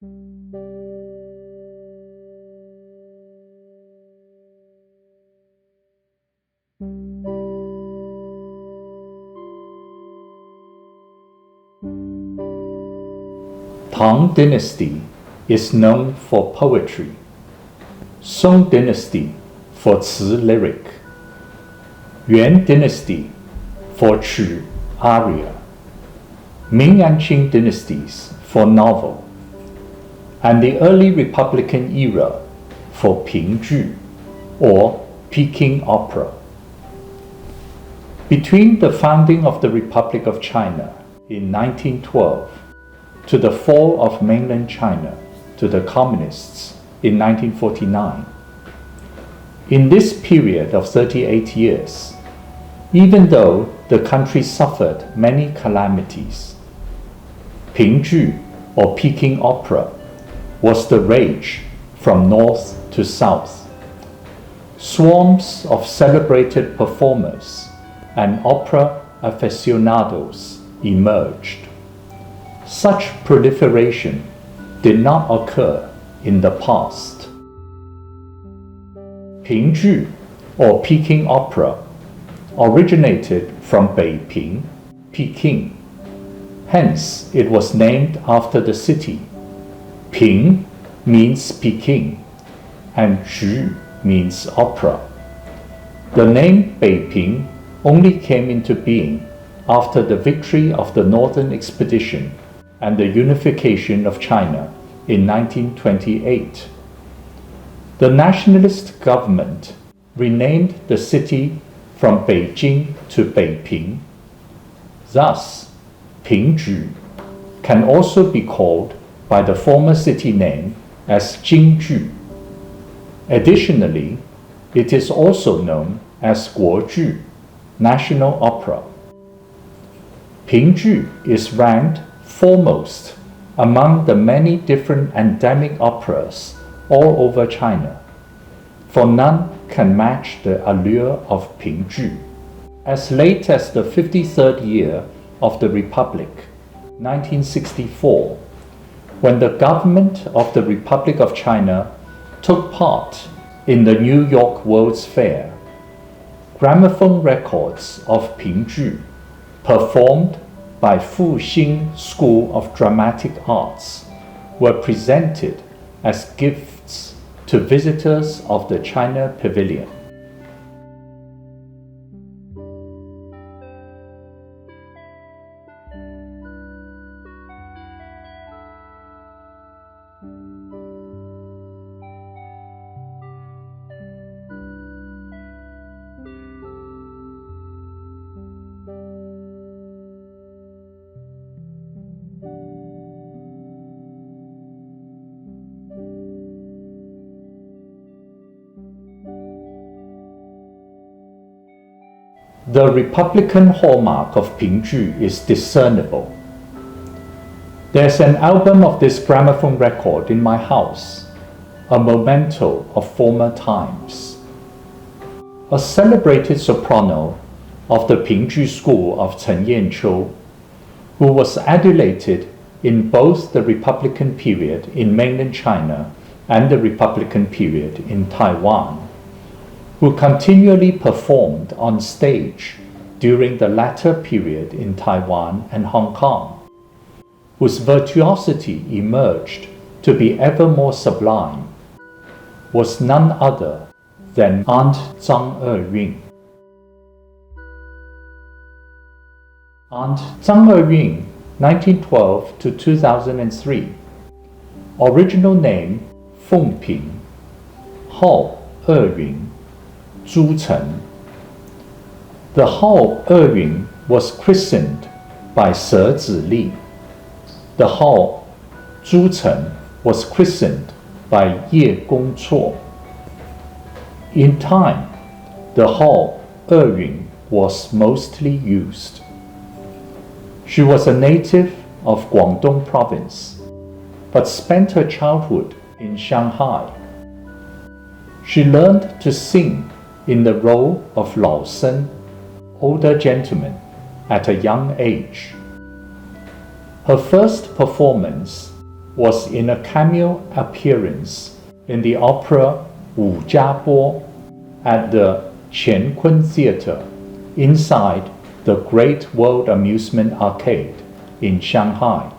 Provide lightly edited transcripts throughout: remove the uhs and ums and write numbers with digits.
Tang Dynasty is known for poetry, Song Dynasty for tz'u lyric, Yuan Dynasty for tz'u aria, Ming and Ch'ing Dynasties for novel, and the early Republican era for Ping-ching or Peking Opera. Between the founding of the Republic of China in 1912 to the fall of mainland China to the Communists in 1949. In this period of 38 years, even though the country suffered many calamities, Ping-ching or Peking Opera was the rage from north to south. Swarms of celebrated performers and opera aficionados emerged. Such proliferation did not occur in the past. Ping-ching or Peking Opera originated from Pei-p'ing, Peking. Hence, it was named after the city. Ping means Peking and Ch'u means opera. The name Pei-p'ing only came into being after the victory of the Northern Expedition and the unification of China in 1928. The Nationalist government renamed the city from Beijing to Pei-p'ing. Thus, Ping-ching can also be called by the former city name as Ching-chü. Additionally, it is also known as Kuo-chü, National Opera. Ping-ching is ranked foremost among the many different endemic operas all over China, for none can match the allure of Ping-ching. As late as the 53rd year of the Republic, 1964, when the government of the Republic of China took part in the New York World's Fair, gramophone records of Ping-ching performed by Fuxing School of Dramatic Arts were presented as gifts to visitors of the China Pavilion. The Republican hallmark of Ping-ching is discernible. There's an album of this gramophone record in my house, a memento of former times. A celebrated soprano of the Ping-ching school of Chen Yanqiu, who was adulated in both the Republican period in mainland China and the Republican period in Taiwan, who continually performed on stage during the latter period in Taiwan and Hong Kong, whose virtuosity emerged to be ever more sublime, was none other than Aunt章遏雲. Aunt章遏雲, 1912 to 2003. Original name Pei-p'ing, Hao-'er-yun, tz'u. The Hao-'er-yun was christened by Sir Zi. The Hao-tz'u was christened by Ye Gongcuo. In time, the Hao-'er-yun was mostly used. She was a native of Guangdong province, but spent her childhood in Shanghai. She learned to sing in the role of Lao Sen, older gentleman, at a young age. Her first performance was in a cameo appearance in the opera Wu Jia Bo at the Qiankun Theatre inside the Great World Amusement Arcade in Shanghai.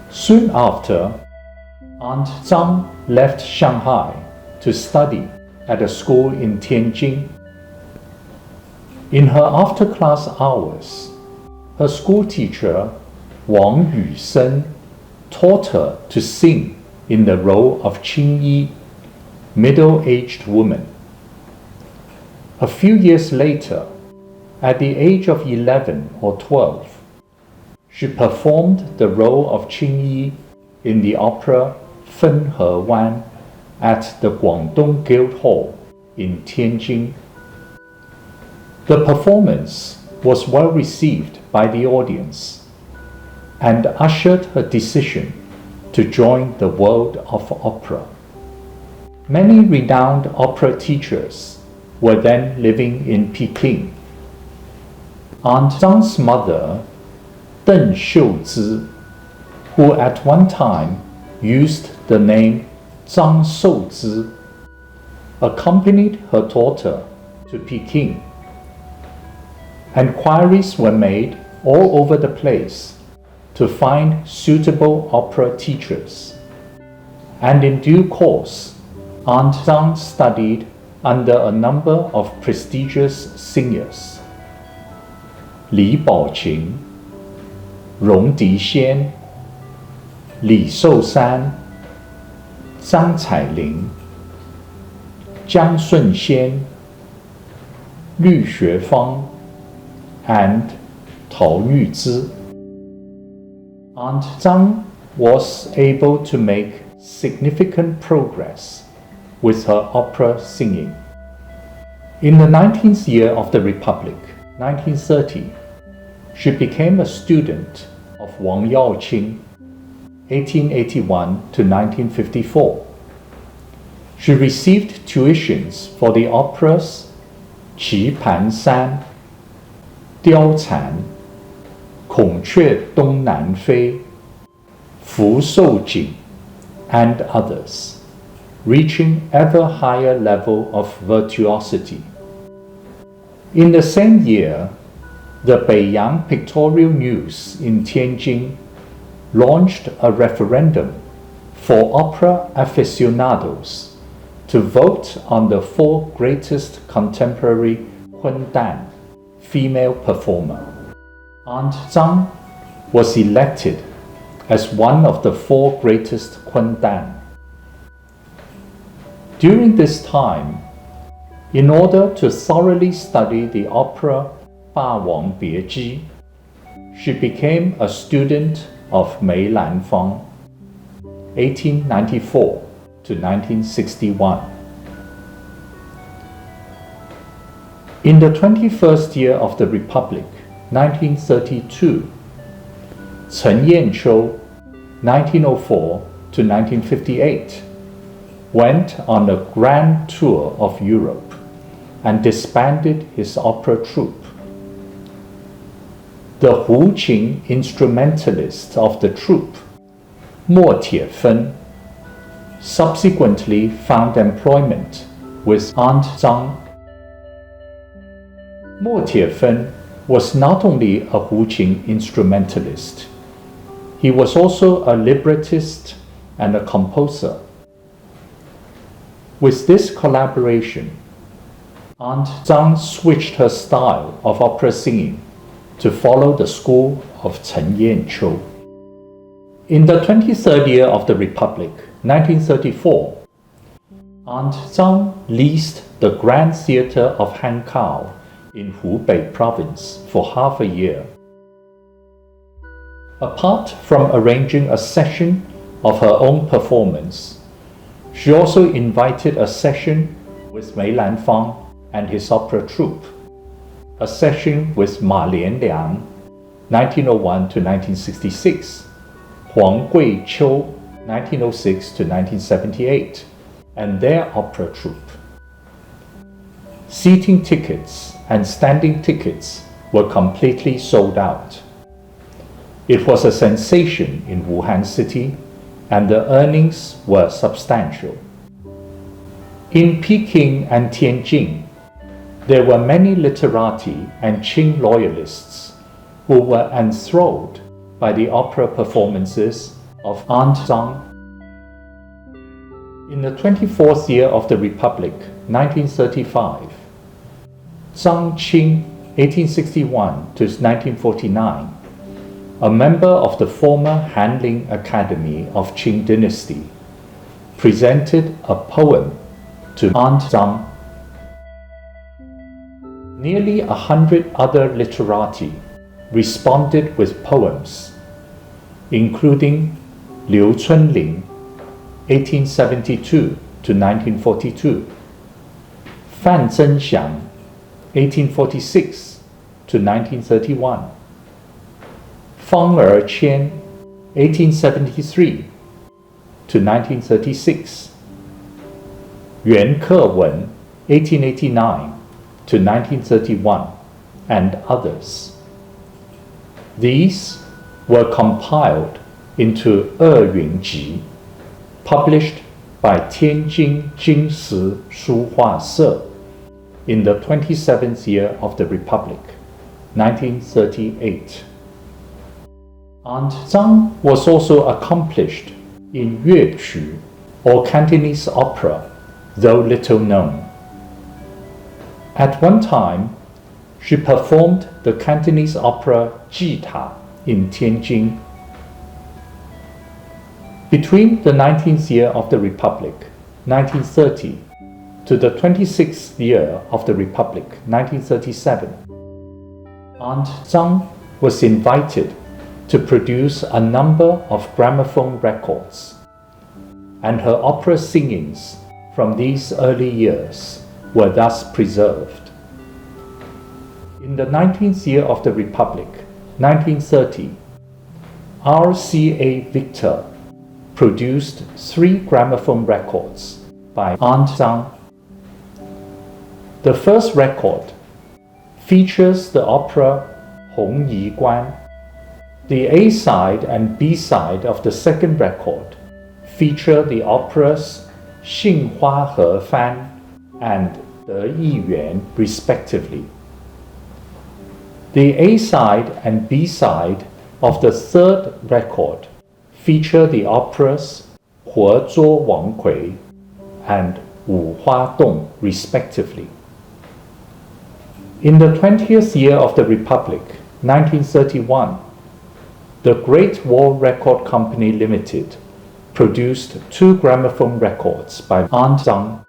Soon after, Aunt Zhang left Shanghai to study at a school in Tianjin. In her after-class hours, her school teacher, Wang Yusen, taught her to sing in the role of Qing-yi, middle-aged woman. A few years later, at the age of 11 or 12, she performed the role of Qing-yi in the opera Fen He Wan at the Guangdong Guildhall in Tianjin. The performance was well received by the audience and ushered her decision to join the world of opera. Many renowned opera teachers were then living in Peking. Aunt Zhang's mother, Deng Xiuzi, who at one time used the name Zhang Souzhi, accompanied her daughter to Peking. Enquiries were made all over the place to find suitable opera teachers, and in due course, Aunt Zhang studied under a number of prestigious singers: Li Baoqing, Rong Dixian, Li Shousan, Zhang Cailing, Jiang Sunxian, Lü Xuefang, and Tao Yuzhi. Aunt Zhang was able to make significant progress with her opera singing. In the 19th year of the Republic, 1930, she became a student of Wang Yao-ch'ing, 1881 to 1954. She received tuitions for the operas Qi Pan San, Diao Can, Kong Chue Dong Nan Fei, Fu Shou Jing, and others, reaching ever higher level of virtuosity. In the same year, the Beiyang Pictorial News in Tianjin launched a referendum for opera aficionados to vote on the 4 greatest contemporary Hundan female performer. Aunt Zhang was elected as one of the 4 greatest Hundan. During this time, in order to thoroughly study the opera Ba Wang Bie-ji, she became a student of Lan-fang, 1894 to 1961. In the 21st year of the Republic, 1932, Chen Yanqiu, 1904 to 1958, went on a grand tour of Europe and disbanded his opera troupe. The Hu-qing instrumentalist of the troupe, Mo Tie-fen, subsequently found employment with Aunt Zhang. Mo Tie-fen was not only a Hu-qing instrumentalist, he was also a librettist and a composer. With this collaboration, Aunt Zhang switched her style of opera singing to follow the school of Chen Yanqiu. In the 23rd year of the Republic, 1934, Aunt Zhang leased the Grand Theatre of Hankow in Hubei province for half a year. Apart from arranging a session of her own performance, she also invited a session with Lan-fang and his opera troupe, a session with Ma Lianliang, 1901 to 1966, Huang Guiqiu, 1906 to 1978, and their opera troupe. Seating tickets and standing tickets were completely sold out. It was a sensation in Wuhan City, and the earnings were substantial. In Peking and Tianjin, there were many literati and Qing loyalists who were enthralled by the opera performances of Aunt Zhang. In the 24th year of the Republic, 1935, Zhang Qing, 1861 to 1949, a member of the former Hsun-leng Academy of Qing Dynasty, presented a poem to Aunt Zhang. Nearly 100 other literati responded with poems, including Liu Hsun-leng, 1872 to 1942, Fan Zhenxiang, 1846 to 1931, Fang Erqian, 1873 to 1936, Yuan Kewen, 1889 to 1931, and others. These were compiled into O-yün, published by Tianjin Jingsi Shuhua Se in the 27th year of the Republic, 1938. Aunt Zhang was also accomplished in Yue-ch'u, or Cantonese opera, though little known. At one time, she performed the Cantonese opera Jita in Tianjin. Between the 19th year of the Republic, 1930, to the 26th year of the Republic, 1937, Aunt Zhang was invited to produce a number of gramophone records, and her opera singings from these early years were thus preserved. In the 19th year of the Republic, 1930, R.C.A. Victor produced 3 gramophone records by Aunt Zhang. The first record features the opera Hong Yi Guan. The A side and B side of the second record feature the operas Xing Hua He Fan and De Yi Yuan, respectively. The A side and B side of the third record feature the operas Huo Zhuo Wang Kui and Wu Hua Dong, respectively. In the 20th year of the Republic, 1931, the Great Wall Record Company Limited produced 2 gramophone records by Aunt Zhang.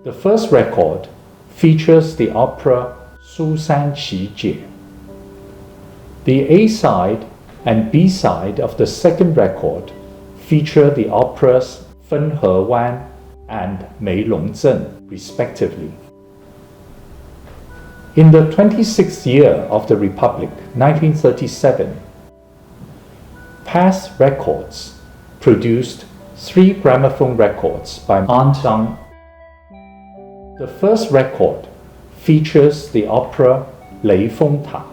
The first record features the opera Su San Qi Jie. The A side and B side of the second record feature the operas Fen He Wan and Mei Long Zhen, respectively. In the 26th year of the Republic, 1937, Path Records produced 3 gramophone records by Aunt Zhang. The first record features the opera Lei Feng Ta.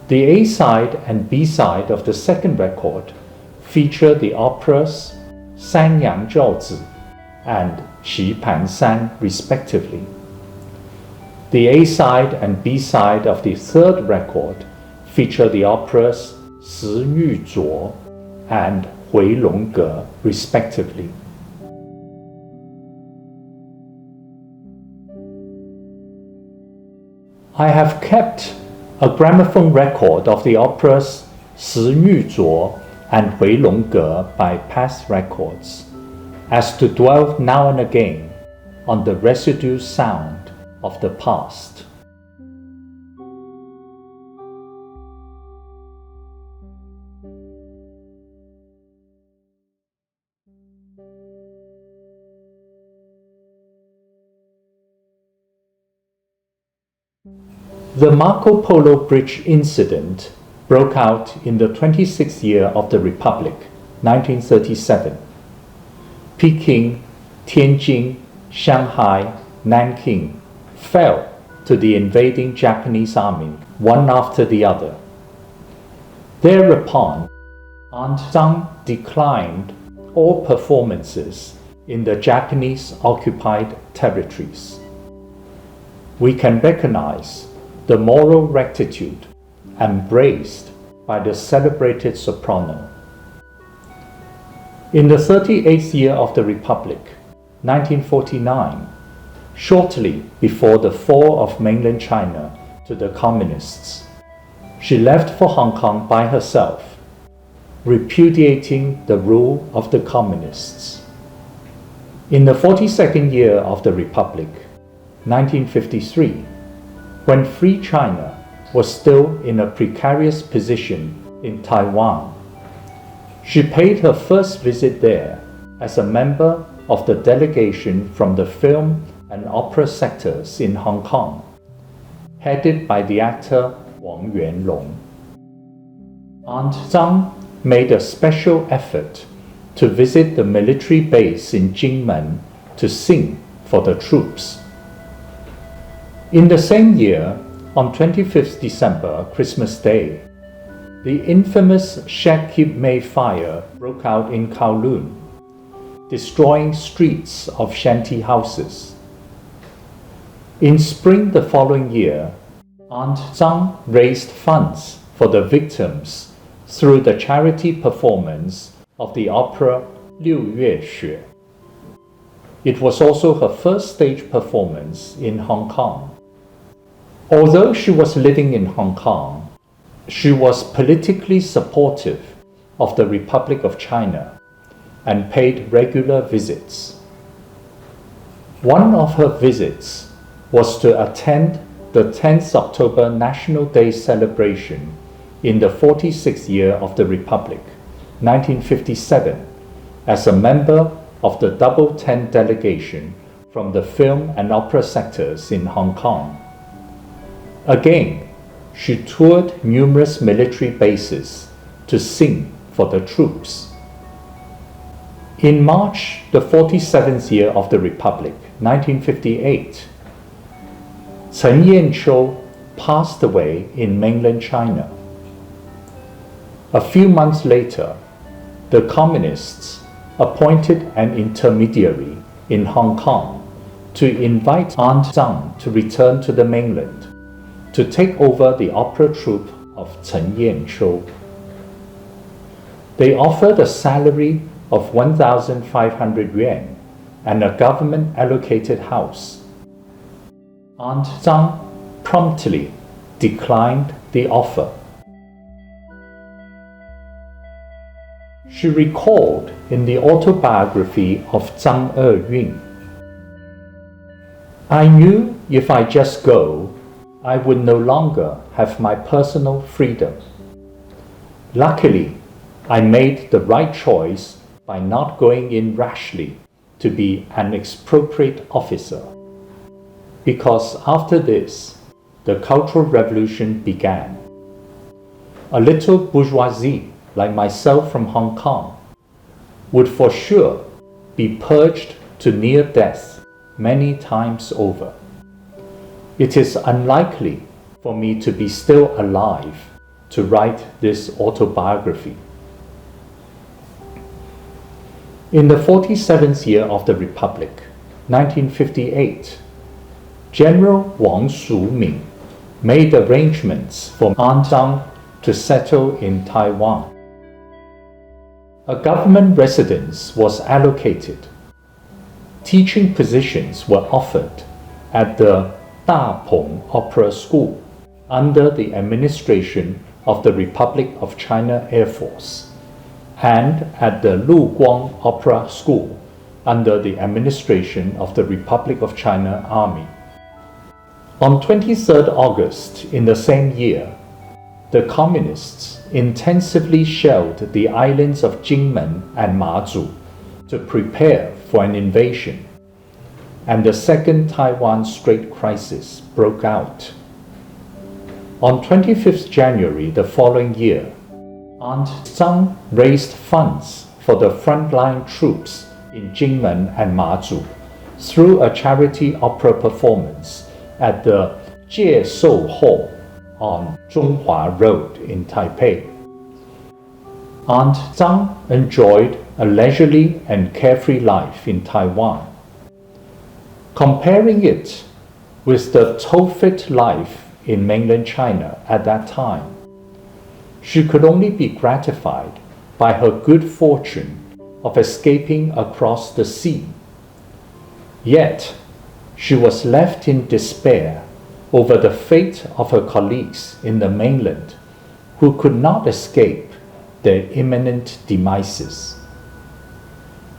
The A side and B side of the second record feature the operas San Yang Zhao Zi and Qi Pan San, respectively. The A side and B side of the third record feature the operas Si Yu Zuo and Hui Long Ge, respectively. I have kept a gramophone record of the operas Si Yu Zuo and Hui Long Ge by Path Records, as to dwell now and again on the residue sound of the past. The Marco Polo Bridge incident broke out in the 26th year of the Republic, 1937. Peking, Tianjin, Shanghai, Nanking fell to the invading Japanese army one after the other. Thereupon, Aunt Chang declined all performances in the Japanese-occupied territories. We can recognize the moral rectitude embraced by the celebrated soprano. In the 38th year of the Republic, 1949, shortly before the fall of mainland China to the Communists, she left for Hong Kong by herself, repudiating the rule of the Communists. In the 42nd year of the Republic, 1953, when Free China was still in a precarious position in Taiwan, she paid her first visit there as a member of the delegation from the film and opera sectors in Hong Kong, headed by the actor Wang Yuanlong. Aunt Chang made a special effort to visit the military base in Jingmen to sing for the troops. In the same year, on 25th December, Christmas Day, the infamous Shek Kip Mei fire broke out in Kowloon, destroying streets of shanty houses. In spring the following year, Aunt Chang raised funds for the victims through the charity performance of the opera 六月雪. It was also her first stage performance in Hong Kong. Although she was living in Hong Kong, she was politically supportive of the Republic of China and paid regular visits. One of her visits was to attend the 10th October National Day celebration in the 46th year of the Republic, 1957, as a member of the Double 10 delegation from the film and opera sectors in Hong Kong. Again, she toured numerous military bases to sing for the troops. In March, the 47th year of the Republic, 1958, Chen Yanqiu passed away in mainland China. A few months later, the Communists appointed an intermediary in Hong Kong to invite Aunt Chang to return to the mainland to take over the opera troupe of Chen Yanqiu. They offered a salary of 1,500 yuan and a government-allocated house. Aunt Chang promptly declined the offer. She recalled in the autobiography of O-yün, "I knew if I just go, I would no longer have my personal freedom. Luckily, I made the right choice by not going in rashly to be an expropriate officer. Because after this, the Cultural Revolution began. A little bourgeoisie like myself from Hong Kong would for sure be purged to near death many times over. It is unlikely for me to be still alive to write this autobiography." In the 47th year of the Republic, 1958, General Wang Shu-ming made arrangements for Aunt Chang to settle in Taiwan. A government residence was allocated. Teaching positions were offered at the Peking Opera School under the administration of the Republic of China Air Force and at the Luguang Opera School under the administration of the Republic of China Army. On 23rd August in the same year, the Communists intensively shelled the islands of Jingmen and Matsu to prepare for an invasion, and the Second Taiwan Strait crisis broke out. On 25th January the following year, Aunt Chang raised funds for the frontline troops in Jingmen and Matsu through a charity opera performance at the Jieshou Hall on Zhonghua Road in Taipei. Aunt Chang enjoyed a leisurely and carefree life in Taiwan. Comparing it with the toe-fit life in mainland China at that time, she could only be gratified by her good fortune of escaping across the sea. Yet, she was left in despair over the fate of her colleagues in the mainland who could not escape their imminent demises.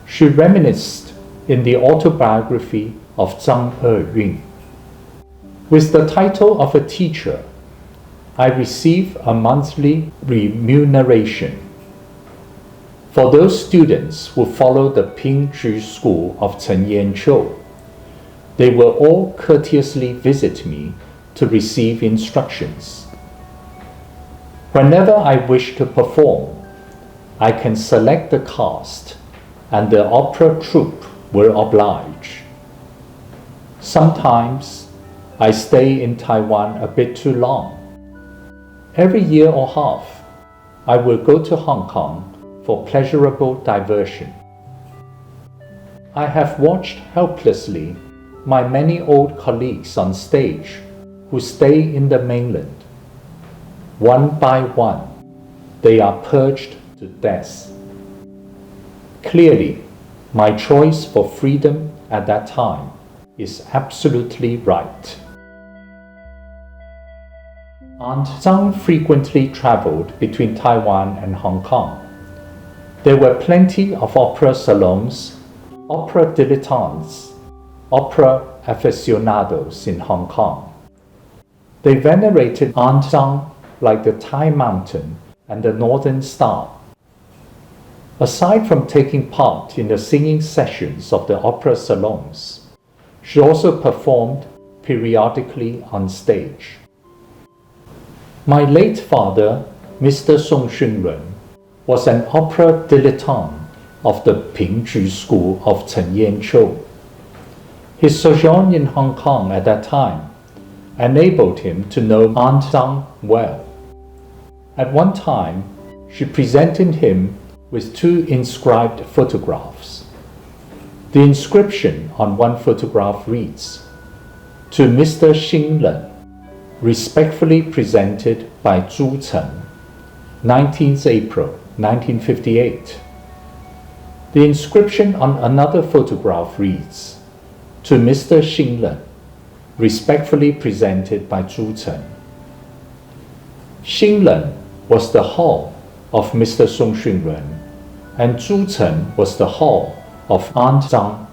She reminisced in the autobiography of章遏雲. With the title of a teacher, I receive a monthly remuneration. For those students who follow the Ping-ch'ing school of Chen-yan-chou, they will all courteously visit me to receive instructions. Whenever I wish to perform, I can select the cast and the opera troupe will oblige. Sometimes I stay in Taiwan a bit too long. Every year or half, I will go to Hong Kong for pleasurable diversion. I have watched helplessly my many old colleagues on stage who stay in the mainland. One by one, they are purged to death. Clearly, my choice for freedom at that time is absolutely right. Aunt Chang frequently traveled between Taiwan and Hong Kong. There were plenty of opera salons, opera dilettantes, opera aficionados in Hong Kong. They venerated Aunt Chang like the Tai Mountain and the Northern Star. Aside from taking part in the singing sessions of the opera salons, she also performed periodically on stage. My late father, Mr. Hsun-leng, was an opera dilettante of the Ping-ch'ing school of Chen-yan-chou. His sojourn in Hong Kong at that time enabled him to know Aunt Chang well. At one time, she presented him with 2 inscribed photographs. The inscription on one photograph reads, "To Mr. Hsin-leng, respectfully presented by tz'u, 19th April 1958. The inscription on another photograph reads, "To Mr. Hsin-leng, respectfully presented by tz'u." Hsin-leng was the hall of Mr. Hsun-leng, and tz'u was the hall of Aunt Chang.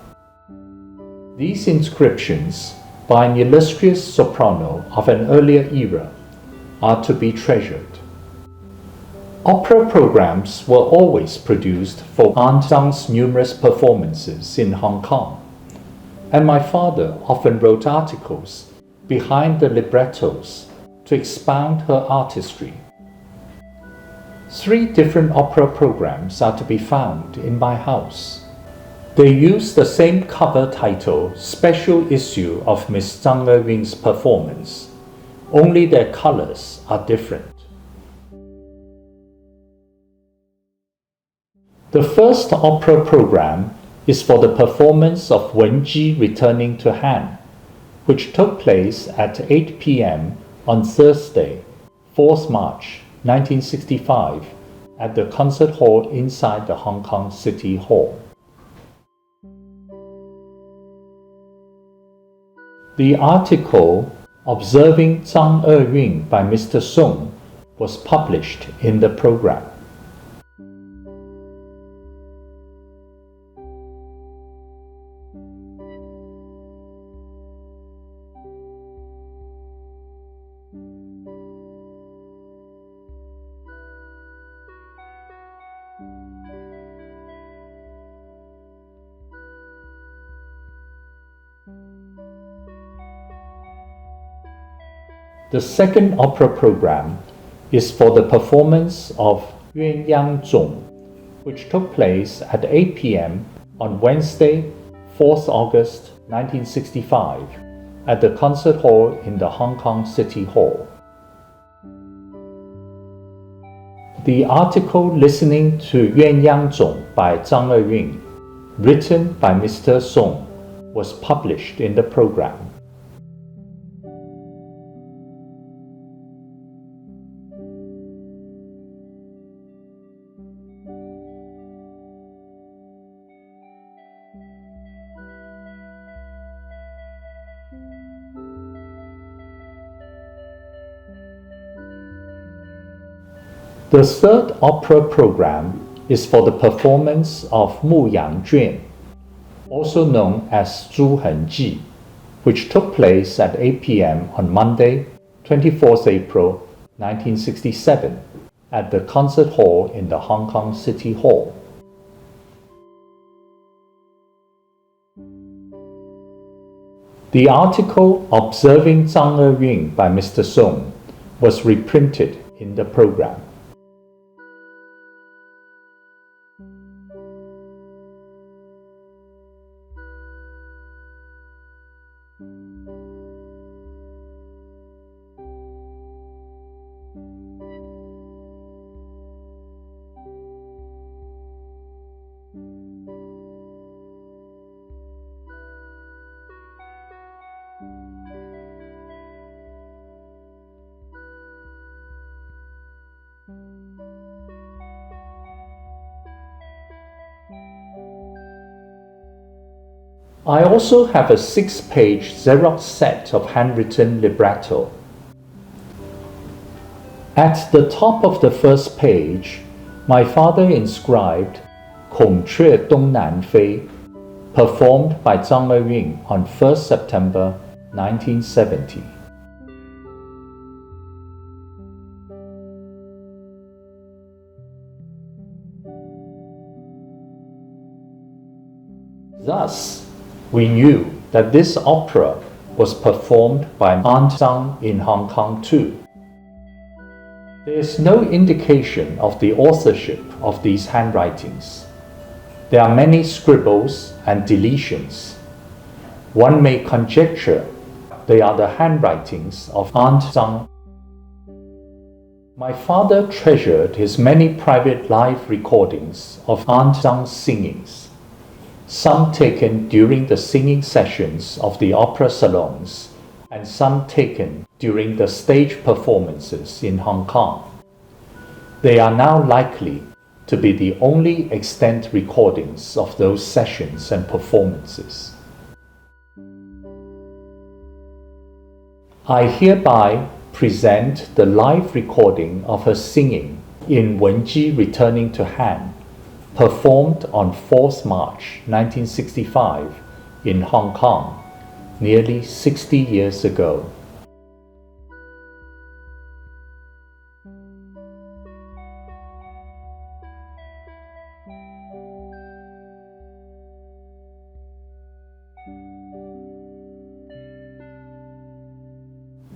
These inscriptions, by an illustrious soprano of an earlier era, are to be treasured. Opera programs were always produced for Aunt Chang's numerous performances in Hong Kong, and my father often wrote articles behind the librettos to expound her artistry. 3 different opera programs are to be found in my house. They use the same cover title, Special Issue of Miss章遏雲's performance, only their colors are different. The first opera program is for the performance of Wen-chi returning to Han, which took place at 8 p.m. on Thursday, 4th March 1965, at the concert hall inside the Hong Kong City Hall. The article Observing章遏雲by Mr. Sung was published in the program. The second opera program is for the performance of Yüan, which took place at 8 p.m. on Wednesday, 4th August 1965, at the concert hall in the Hong Kong City Hall. The article Listening to Yuan by章遏雲, written by Mr. Song, was published in the program. The third opera program is for the performance of Muyang-juan, also known as tz'u, which took place at 8 p.m. on Monday, 24th April 1967, at the concert hall in the Hong Kong City Hall. The article Observing章遏雲by Mr. Song was reprinted in the program. I also have a 6-page Xerox set of handwritten libretto. At the top of the first page, my father inscribed Kuo-chü performed by章遏雲on 1st September 1970. Thus, we knew that this opera was performed by Aunt Zhang in Hong Kong too. There is no indication of the authorship of these handwritings. There are many scribbles and deletions. One may conjecture they are the handwritings of Aunt Zhang. My father treasured his many private live recordings of Aunt Zhang's singings, some taken during the singing sessions of the opera salons, and some taken during the stage performances in Hong Kong. They are now likely to be the only extant recordings of those sessions and performances. I hereby present the live recording of her singing in Wen-chi Returning to Han, performed on 4th March 1965 in Hong Kong, nearly 60 years ago.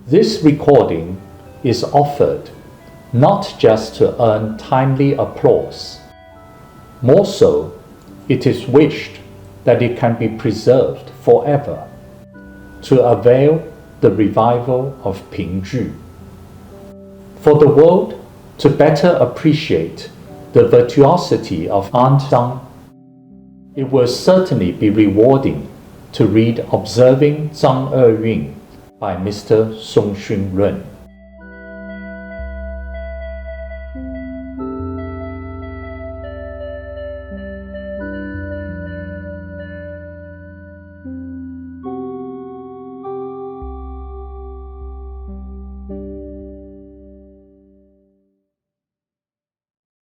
This recording is offered not just to earn timely applause. More so, it is wished that it can be preserved forever to avail the revival of Ping-ching. For the world to better appreciate the virtuosity of Aunt Zhang, it will certainly be rewarding to read Observing章遏雲by Mr. Song Xun-leng.